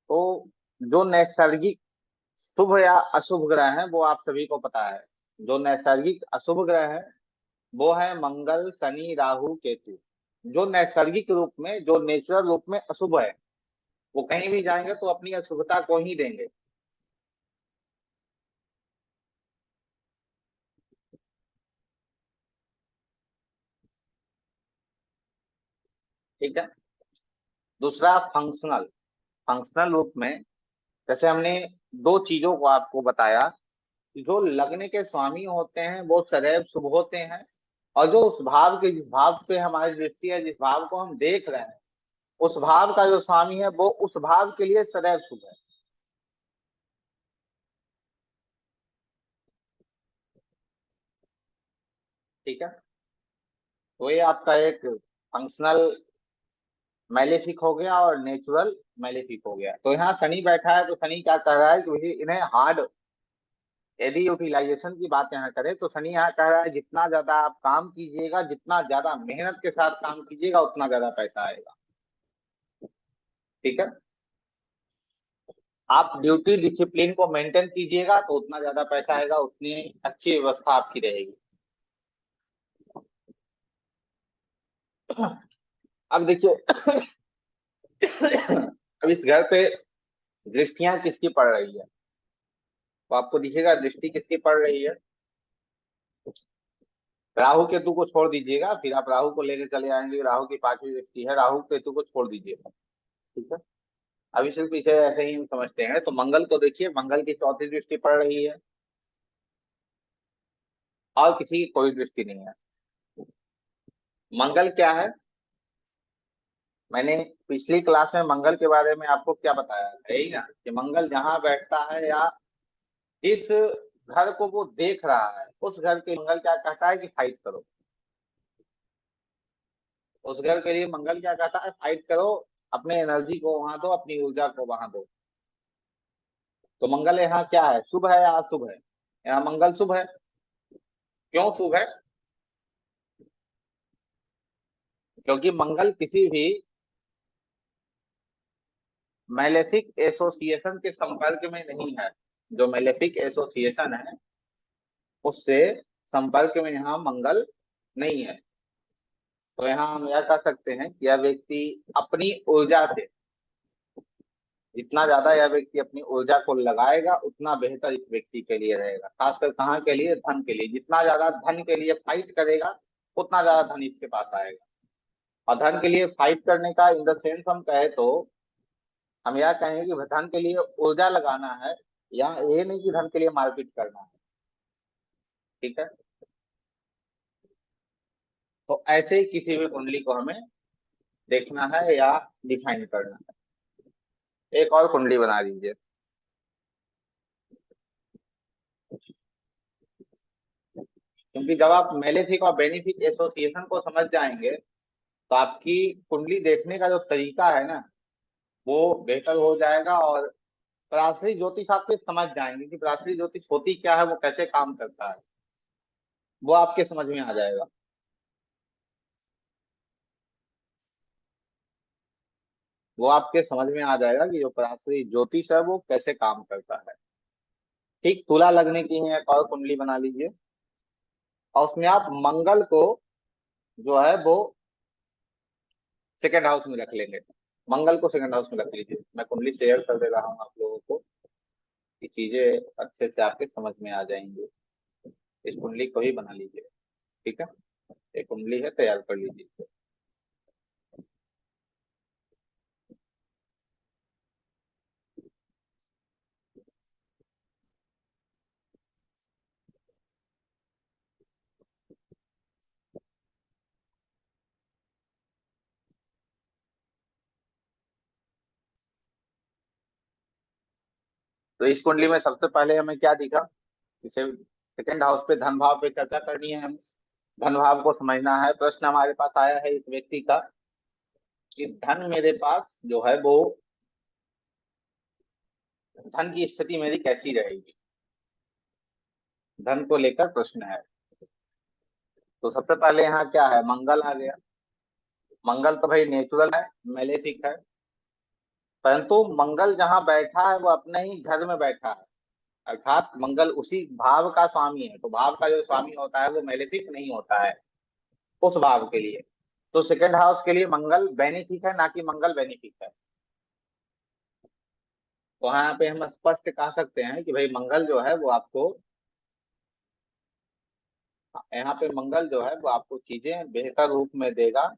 तो जो नैसर्गिक शुभ या अशुभ ग्रह हैं वो आप सभी को पता है। जो नैसर्गिक अशुभ ग्रह है वो है मंगल, शनि, राहु, केतु। जो नैसर्गिक रूप में, जो नेचुरल रूप में अशुभ है, वो कहीं भी जाएंगे तो अपनी अशुभता को ही देंगे। ठीक है। दूसरा फंक्शनल, फंक्शनल रूप में जैसे हमने दो चीजों को आपको बताया कि जो लग्न के स्वामी होते हैं वो सदैव शुभ होते हैं, और जो उस भाव के, जिस भाव पे हमारी दृष्टि है, जिस भाव को हम देख रहे हैं, उस भाव का जो स्वामी है वो उस भाव के लिए सदैव शुभ है। ठीक है। तो ये आपका एक फंक्शनल मैलेफिक हो गया और नेचुरल मैलेफिक हो गया। तो यहाँ शनि बैठा है तो शनि क्या कर रहा है कि भाई इन्हें हार्ड, यदि यूटिलाइजेशन की बात यहाँ करें तो शनि यहाँ कह रहा है जितना ज्यादा आप काम कीजिएगा, जितना ज्यादा मेहनत के साथ काम कीजिएगा, उतना ज्यादा पैसा आएगा। ठीक है। आप ड्यूटी डिसिप्लिन को मेंटेन कीजिएगा तो उतना ज्यादा पैसा आएगा, उतनी अच्छी व्यवस्था आपकी रहेगी। अब देखिए अब इस घर पे दृष्टियां किसकी पड़ रही है, तो आपको दिखेगा दृष्टि किसकी पड़ रही है। राहु केतु को छोड़ दीजिएगा, फिर आप राहु को लेकर चले आएंगे, राहु की पांचवी दृष्टि है, राहु केतु को छोड़ दीजिएगा। ठीक है। अभी सिर्फ इसे ऐसे ही हम समझते हैं। तो मंगल को देखिए, मंगल की चौथी दृष्टि पड़ रही है और किसी की कोई दृष्टि नहीं है। मंगल क्या है, मैंने पिछली क्लास में मंगल के बारे में आपको क्या बताया था, यही ना कि मंगल जहां बैठता है या जिस घर को वो देख रहा है उस घर के मंगल क्या कहता है कि फाइट करो। उस घर के लिए मंगल क्या कहता है, फाइट करो, अपने एनर्जी को वहां दो, अपनी ऊर्जा को वहां दो। तो मंगल यहाँ क्या है, शुभ है या अशुभ है। यहाँ मंगल शुभ है। क्यों शुभ है, क्योंकि मंगल किसी भी मैलेफिक एसोसिएशन के संपर्क में नहीं है। जो मैलेफिक एसोसिएशन है उससे संपर्क में यहाँ मंगल नहीं है। तो यहाँ हम यह कह सकते हैं कि यह व्यक्ति अपनी ऊर्जा से, जितना ज्यादा यह व्यक्ति अपनी ऊर्जा को लगाएगा उतना बेहतर इस व्यक्ति के लिए रहेगा। खासकर कहाँ के लिए, धन के लिए। जितना ज्यादा धन के लिए फाइट करेगा उतना ज्यादा धन इसके पास आएगा। और धन के लिए फाइट करने का इन द सेंस हम कहे तो हम यह कहेंगे कि धन के लिए ऊर्जा लगाना है, या ये नहीं कि धन के लिए मारपीट करना है। ठीक है। तो ऐसे ही किसी भी कुंडली को हमें देखना है या डिफाइन करना है। एक और कुंडली बना लीजिए। क्योंकि जब आप मेलेफिक और बेनिफिक एसोसिएशन को समझ जाएंगे तो आपकी कुंडली देखने का जो तरीका है ना वो बेहतर हो जाएगा। और पराशरी ज्योतिष आप फिर समझ जाएंगे कि पराशरी ज्योतिष होती क्या है, वो कैसे काम करता है, वो आपके समझ में आ जाएगा। वो आपके समझ में आ जाएगा कि जो पराशरी ज्योतिष है वो कैसे काम करता है। ठीक, तुला लगने की है, एक और कुंडली बना लीजिए और उसमें आप मंगल को जो है वो सेकंड हाउस में रख लेंगे। मंगल को सेकंड हाउस में रख लीजिए। मैं कुंडली शेयर कर दे रहा हूँ आप लोगों को, कि चीजें अच्छे से आपके समझ में आ जाएंगी। इस कुंडली को ही बना लीजिए। ठीक है, एक कुंडली है, तैयार कर लीजिए। तो इस कुंडली में सबसे पहले हमें क्या दिखा, इसे सेकंड हाउस पे धन भाव पे चर्चा करनी है हमें। धन भाव को समझना है। प्रश्न हमारे पास आया है इस व्यक्ति का कि धन मेरे पास जो है वो, धन की स्थिति मेरी कैसी रहेगी, धन को लेकर प्रश्न है। तो सबसे पहले यहाँ क्या है, मंगल आ गया। मंगल तो भाई नेचुरल है, मेलेफिक है। परंतु मंगल जहाँ बैठा है वो अपने ही घर में बैठा है, अर्थात मंगल उसी भाव का स्वामी है। तो भाव का जो स्वामी होता है वो मेलेफिक नहीं होता है उस भाव के लिए। तो सेकंड हाउस के लिए मंगल बेनिफिक है, ना कि मंगल बेनिफिक है। तो यहाँ पे हम स्पष्ट कह सकते हैं कि भाई मंगल जो है वो आपको, यहाँ पे मंगल जो है वो आपको चीजें बेहतर रूप में देगा।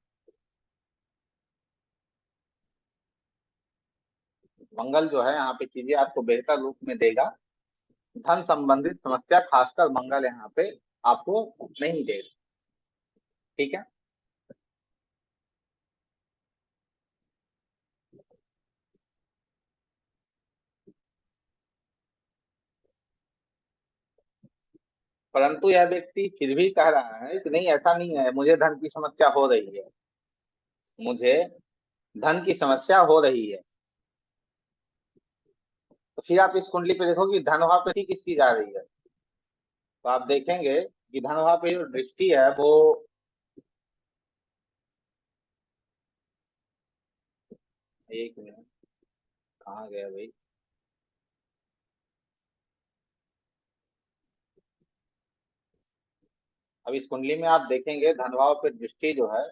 मंगल जो है यहाँ पे चीजें आपको बेहतर रूप में देगा। धन संबंधित समस्या खासकर मंगल यहाँ पे आपको नहीं देगा। ठीक है। परंतु यह व्यक्ति फिर भी कह रहा है कि नहीं, ऐसा नहीं है, मुझे धन की समस्या हो रही है, मुझे धन की समस्या हो रही है। तो फिर आप इस कुंडली पे देखो कि धन भाव पे ठीक किसकी जा रही है। तो आप देखेंगे कि धन भाव पे जो दृष्टि है वो, एक मिनट, कहाँ गया भाई। अब इस कुंडली में आप देखेंगे धन भाव पे दृष्टि जो है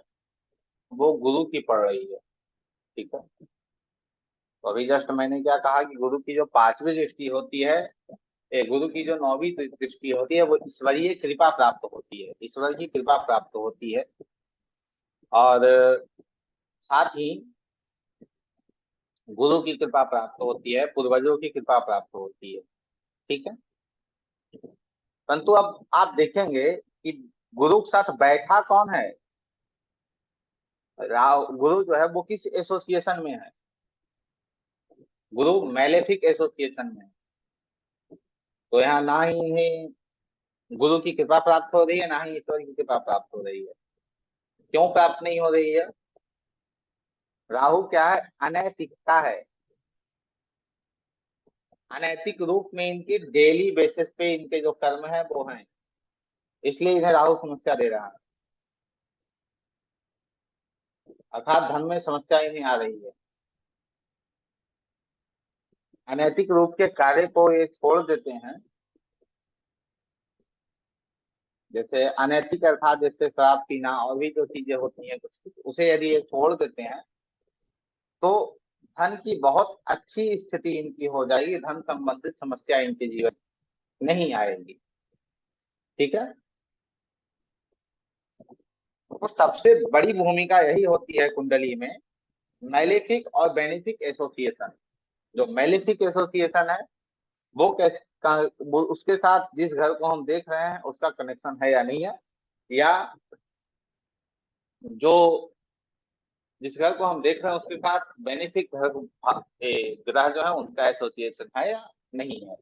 वो गुरु की पड़ रही है। ठीक है। तो अभी जस्ट मैंने क्या कहा कि गुरु की जो पांचवी दृष्टि होती है, गुरु की जो नौवीं दृष्टि होती है वो ईश्वरीय कृपा प्राप्त होती है, ईश्वर की कृपा प्राप्त होती है। और साथ ही गुरु की कृपा प्राप्त होती है, पूर्वजों की कृपा प्राप्त होती है। ठीक है। परंतु अब आप देखेंगे कि गुरु के साथ बैठा कौन है, राव। गुरु जो है वो किस एसोसिएशन में है, गुरु मैलेफिक एसोसिएशन में है। तो यहाँ ना ही गुरु की कृपा प्राप्त हो रही है, ना ही ईश्वर की कृपा प्राप्त हो रही है। क्यों प्राप्त नहीं हो रही है? राहु क्या है, अनैतिकता है। अनैतिक रूप में इनकी डेली बेसिस पे इनके जो कर्म है वो हैं, इसलिए इन्हें राहु समस्या दे रहा है। अर्थात धन में समस्या इन्हें आ रही है। अनैतिक रूप के कार्य को ये छोड़ देते हैं। जैसे अनैतिक अर्थात जैसे शराब पीना और भी जो चीजें होती हैं कुछ, उसे यदि ये छोड़ देते हैं तो धन की बहुत अच्छी स्थिति इनकी हो जाएगी, धन संबंधित समस्या इनके जीवन में नहीं आएगी। ठीक है। तो सबसे बड़ी भूमिका यही होती है कुंडली में, मैलेफिक और बेनिफिक एसोसिएशन। जो मैलेफिक एसोसिएशन है वो कैसे, वो उसके साथ जिस घर को हम देख रहे हैं उसका कनेक्शन है या नहीं है, या जो जिस घर को हम देख रहे हैं उसके साथ बेनिफिक घर, ग्रह जो है उनका एसोसिएशन है या नहीं है।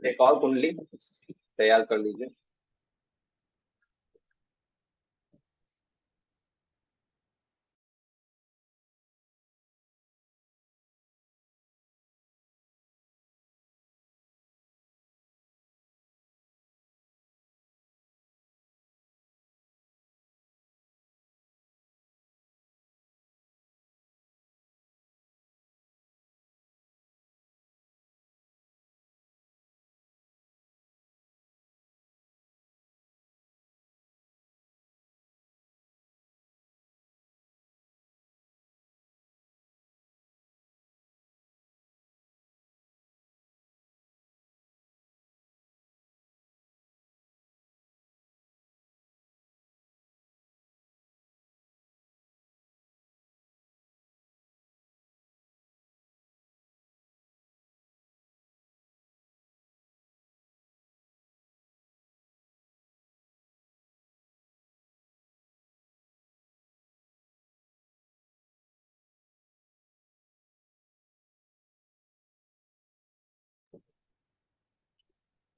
एक और कुंडली तैयार कर लीजिए।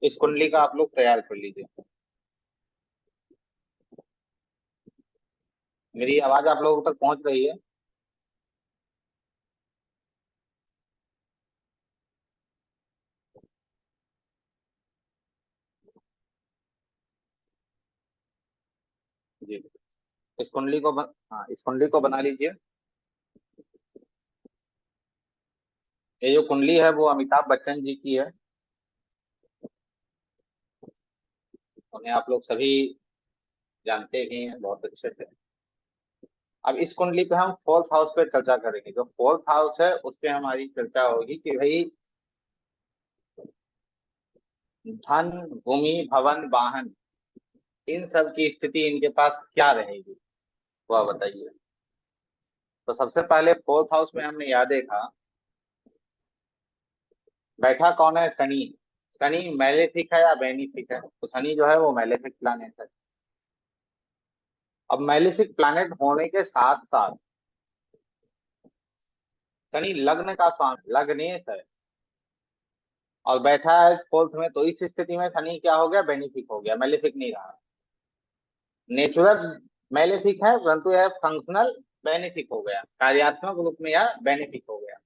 इस कुंडली का आप लोग तैयार कर लीजिए। मेरी आवाज आप लोगों तक पहुंच रही है? जी। हाँ, इस कुंडली को बना लीजिए। ये जो कुंडली है वो अमिताभ बच्चन जी की है। उन्हें आप लोग सभी जानते ही हैं बहुत अच्छे से। अब इस कुंडली पे हम फोर्थ हाउस पे चर्चा करेंगे। जो फोर्थ हाउस है उस पे हमारी चर्चा होगी कि भाई धन, भूमि, भवन, वाहन, इन सब की स्थिति इनके पास क्या रहेगी, वह बताइए। तो सबसे पहले फोर्थ हाउस में हमने यह देखा, बैठा कौन है? शनि। शनि मैलेफिक है या बेनिफिक है? तो शनि जो है वो मैलेफिक प्लैनेट है। अब मैलेफिक प्लैनेट होने के साथ साथ शनि लग्न का स्वामी, लग्नेश है, और बैठा है फोर्थ में, तो इस स्थिति में शनि क्या हो गया? बेनिफिक हो गया, मैलेफिक नहीं रहा। नेचुरल मैलेफिक है परंतु यह फंक्शनल बेनिफिक हो गया, कार्यात्मक रूप में यह बेनिफिक हो गया।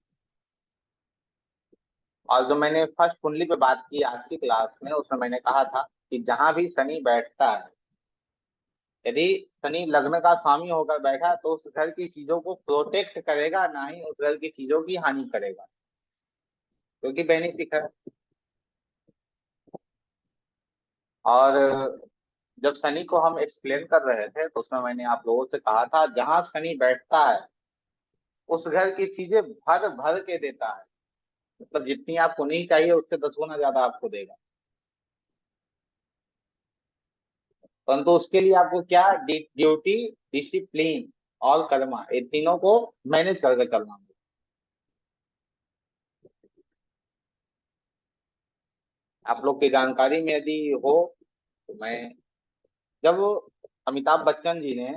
और जो मैंने फर्स्ट कुंडली पे बात की आज की क्लास में, उसमें मैंने कहा था कि जहां भी शनि बैठता है, यदि शनि लग्न का स्वामी होकर बैठा है, तो उस घर की चीजों को प्रोटेक्ट करेगा, ना ही उस घर की चीजों की हानि करेगा, क्योंकि बेनिफिक है। और जब शनि को हम एक्सप्लेन कर रहे थे तो उसमें मैंने आप लोगों से कहा था, जहां शनि बैठता है उस घर की चीजें भर भर के देता है। मतलब जितनी आपको नहीं चाहिए उससे 10 गुना ज्यादा आपको देगा। परंतु उसके लिए आपको क्या? ड्यूटी, डिसिप्लिन और कर्मा, ये तीनों को मैनेज करके करना होगा। आप लोग की जानकारी में यदि हो तो मैं, जब अमिताभ बच्चन जी ने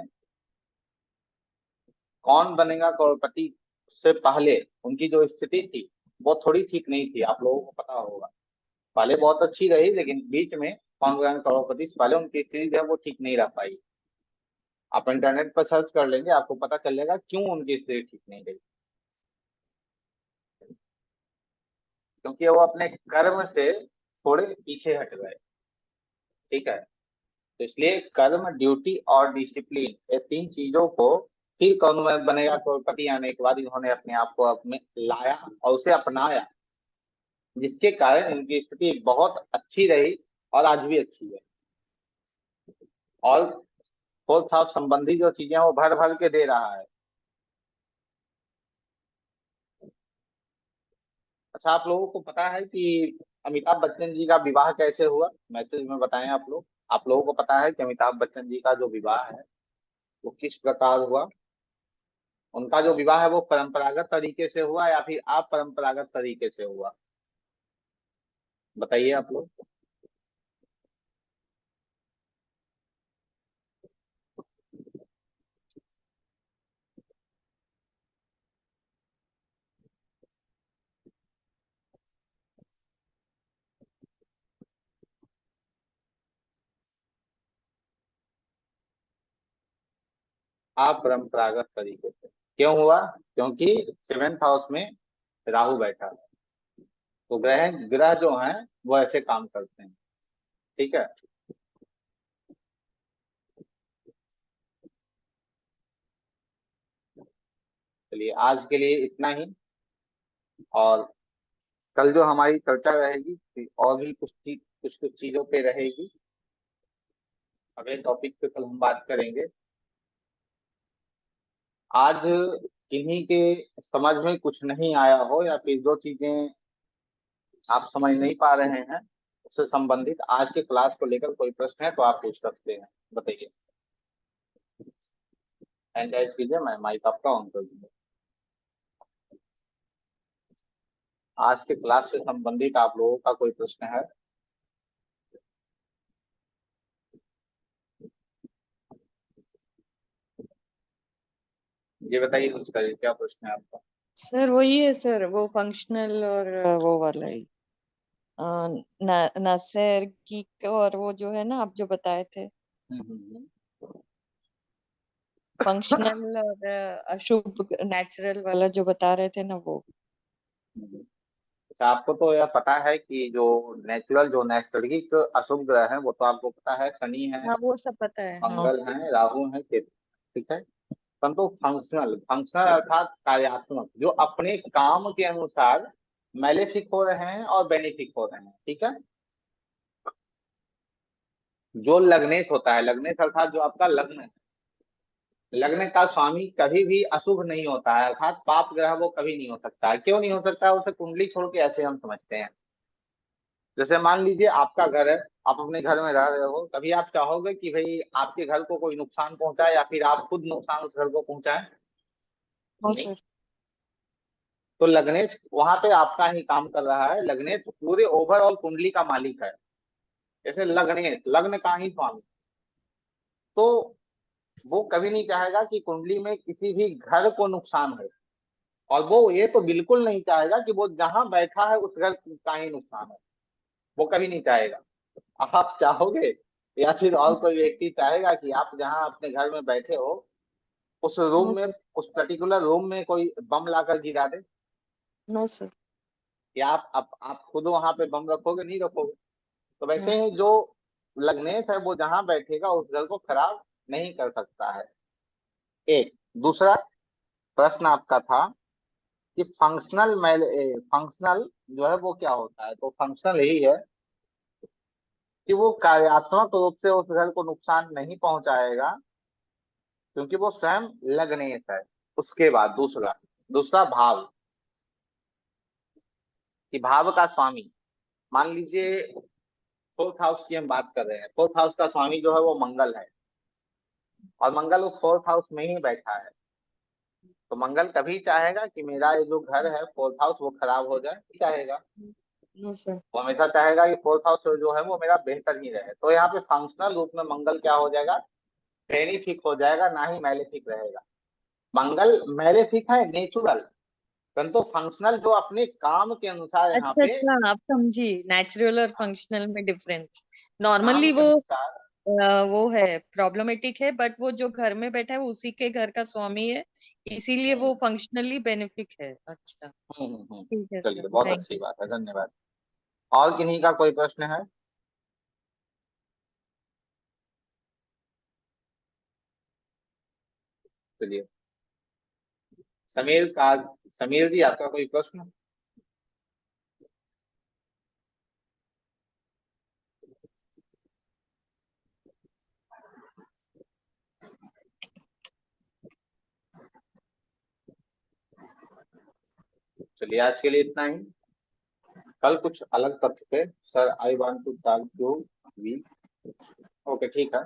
कौन बनेगा करोड़पति से पहले उनकी जो स्थिति थी वो थोड़ी ठीक नहीं थी, आप लोगों को पता होगा। पहले बहुत अच्छी रही, लेकिन बीच में कौन बनेगा करोड़पति से पहले उनकी स्थिति जो है वो ठीक नहीं रह पाई। आप इंटरनेट पर सर्च कर लेंगे, आपको पता चलेगा क्यों उनकी स्थिति ठीक नहीं रही। क्योंकि वो अपने कर्म से थोड़े पीछे हट गए। ठीक है, तो इसलिए कर्म, ड्यूटी और डिसिप्लिन, ये तीन चीजों को फिर कौन बनेगा करोड़पति आने के बाद इन्होंने अपने आप को अपने लाया और उसे अपनाया, जिसके कारण इनकी स्थिति बहुत अच्छी रही और आज भी अच्छी है। और फोर्थ हाउस संबंधी जो चीजें हैं, वो भर भर के दे रहा है। अच्छा, आप लोगों को पता है कि अमिताभ बच्चन जी का विवाह कैसे हुआ? मैसेज में बताएं आप लोग। आप लोगों को पता है कि अमिताभ बच्चन जी का जो विवाह है वो किस प्रकार हुआ? उनका जो विवाह है वो परंपरागत तरीके से हुआ या फिर अपरंपरागत तरीके से हुआ? बताइए आप लोग। अपरंपरागत तरीके से क्यों हुआ? क्योंकि सेवेंथ हाउस में राहु बैठा है, तो ग्रह ग्रह जो हैं वो ऐसे काम करते हैं। ठीक है, चलिए आज के लिए इतना ही। और कल जो हमारी चर्चा रहेगी और भी कुछ कुछ चीजों पे रहेगी। अगले टॉपिक पे कल हम बात करेंगे। आज किन्हीं के समझ में कुछ नहीं आया हो या फिर जो चीजें आप समझ नहीं पा रहे हैं उससे संबंधित आज के क्लास को लेकर कोई प्रश्न है तो आप पूछ सकते हैं। बताइए। एंड कीजिए, मैं माइक आपका ऑन कर दूंगा। आज के क्लास से संबंधित आप लोगों का कोई प्रश्न है? ये बताइए, उसका क्या प्रश्न है आपका? सर वही है सर, वो फंक्शनल और वो वाला ही। नैसर्गिक और वो जो है ना आप जो बताए थे फंक्शनल और अशुभ नेचुरल वाला जो बता रहे थे ना वो। अच्छा, आपको तो यह पता है कि जो नेचुरल जो नैसर्गिक अशुभ ग्रह है वो तो आपको पता है, शनि है, हाँ वो सब पता है हाँ। मंगल है, राहु है, केतु। ठीक है। परंतु फंक्शनल फंक्शनल अर्थात कार्यात्मक, जो अपने काम के अनुसार मैलेफिक हो रहे हैं और बेनिफिक हो रहे हैं। ठीक है। जो लग्नेश होता है, लग्नेश अर्थात जो आपका लग्न है, लग्न का स्वामी कभी भी अशुभ नहीं होता है, अर्थात पाप ग्रह वो कभी नहीं हो सकता है। क्यों नहीं हो सकता है? उसे कुंडली छोड़ के ऐसे हम समझते हैं। जैसे मान लीजिए आपका घर है, आप अपने घर में रह रहे हो, कभी आप चाहोगे कि भाई आपके घर को कोई नुकसान पहुंचाए या फिर आप खुद नुकसान उस घर को पहुंचाए? हाँ नहीं। सर। तो लग्नेश वहां पे आपका ही काम कर रहा है, लग्नेश पूरे ओवरऑल कुंडली का मालिक है। जैसे लग्नेश लग्न का ही स्वामी, तो वो कभी नहीं चाहेगा कि कुंडली में किसी भी घर को नुकसान हो। और वो ये तो बिल्कुल नहीं चाहेगा कि वो जहां बैठा है उस घर का ही नुकसान हो। वो कभी नहीं चाहेगा। आप चाहोगे या फिर और कोई व्यक्ति चाहेगा कि आप जहां अपने घर में बैठे हो उस नो रूम में, सर। उस पर्टिकुलर रूम में कोई बम लाकर गिरा दे? No sir. या आप खुद वहां पे बम रखोगे? नहीं रखोगे। तो नो वैसे ही सर। जो लग्नेश है वो जहां बैठेगा उस घर को खराब नहीं कर सकता है। एक दूसरा प्रश्न आपका था कि फंक्शनल जो है वो क्या होता है? तो फंक्शनल यही है कि वो कार्यात्मक रूप से उस घर को नुकसान नहीं पहुंचाएगा, क्योंकि वो स्वयं लग्नेश है। उसके बाद दूसरा दूसरा भाव, कि भाव का स्वामी, मान लीजिए फोर्थ हाउस की हम बात कर रहे हैं, फोर्थ हाउस का स्वामी जो है वो मंगल है, और मंगल उस फोर्थ हाउस में ही बैठा है। तो मंगल कभी चाहेगा कि मेरा ये जो घर है फोर्थ हाउस वो खराब हो जाए? नहीं चाहेगा। No sir. वो हमेशा चाहेगा कि फोर्थ हाउस जो है वो मेरा बेहतर ही रहे। तो यहाँ पे फंक्शनल रूप में मंगल क्या हो जाएगा? बेनिफिक हो जाएगा, ना ही मैलेफिक रहेगा। मंगल मैलेफिक है नेचुरल, परंतु फंक्शनल जो अपने काम के अनुसार यहाँ अच्छा पे अच्छा आप समझी नेचुरल और फंक्शनल में डिफरेंस। काम नॉर्मली के वो अनुसार। वो है प्रॉब्लमेटिक है बट वो जो घर में बैठा है वो उसी के घर का स्वामी है इसीलिए वो हम्म फंक्शनली बेनिफिक है। अच्छा हम्म। ठीक है सर चलिए, बहुत थैंक अच्छी यू। बात है, धन्यवाद। और किन्हीं का कोई प्रश्न है? चलिए, समीर का, समीर जी आपका कोई प्रश्न? चलिए, आज के लिए इतना ही। कल कुछ अलग तथ्य पे, sir I want to talk to we. Okay, ठीक है,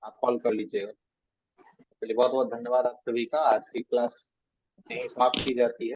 आप कॉल कर लीजिएगा। चलिए, बहुत बहुत धन्यवाद आप सभी का। आज की क्लास यहीं समाप्त की जाती है।